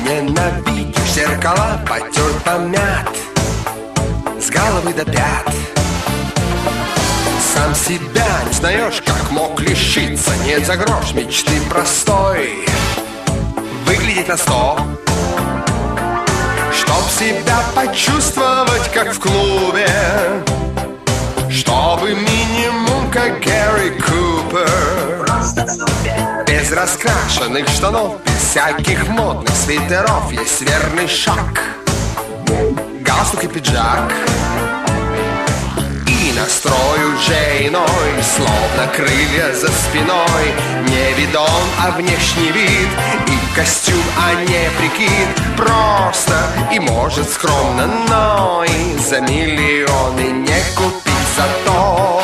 Ненавидишь зеркала, потер помят с головы до пят. Сам себя не знаешь, как мог лишиться. Нет за грош мечты простой выглядеть на 100. Чтоб себя почувствовать, как в клубе, чтобы минимум, как Гэри Купер. Без раскрашенных штанов, без всяких модных свитеров. Есть верный шаг, галстук и пиджак. И настрой уже иной, словно крылья за спиной. Не видон, а внешний вид, и костюм, а не прикид. Просто и может скромно, но и за миллионы не купить зато.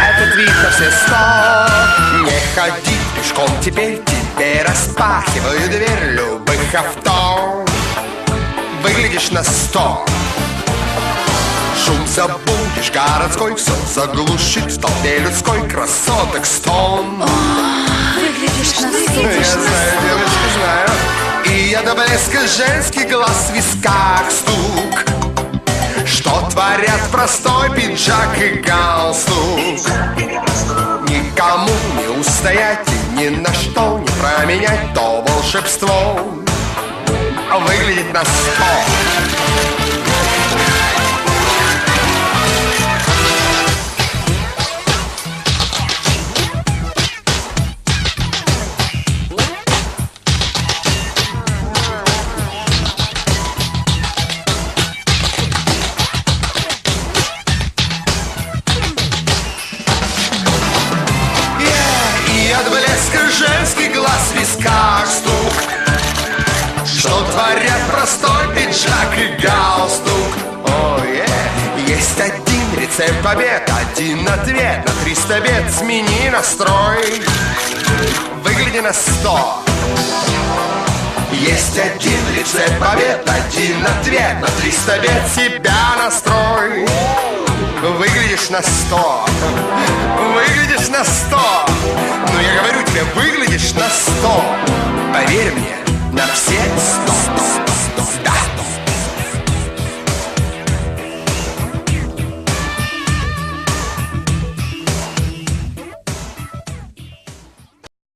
Этот вид на все 100. Не ходи пешком теперь, тебе распахиваю дверь любых авто. Выглядишь на 100. Шум забудешь городской, все заглушит в толпе людской. Красоток стон. Выглядишь на 100. Я знаю, девочка, знаю. И я до блеска женский глаз в висках стук. Что творят простой пиджак и галстук. Никому не устоять и ни на что не променять то волшебство. Выглядит на 100. Женский глаз в висках стук. Что творят простой пиджак и галстук. Есть один рецепт побед, один ответ на 300 бед. Смени настрой, выгляди на 100. Есть один рецепт побед, один ответ на 300 бед. Себя настрой, выглядишь на 100. Выглядишь на 100. Ну я говорю тебе, выглядишь на 100. Поверь мне, на все 100.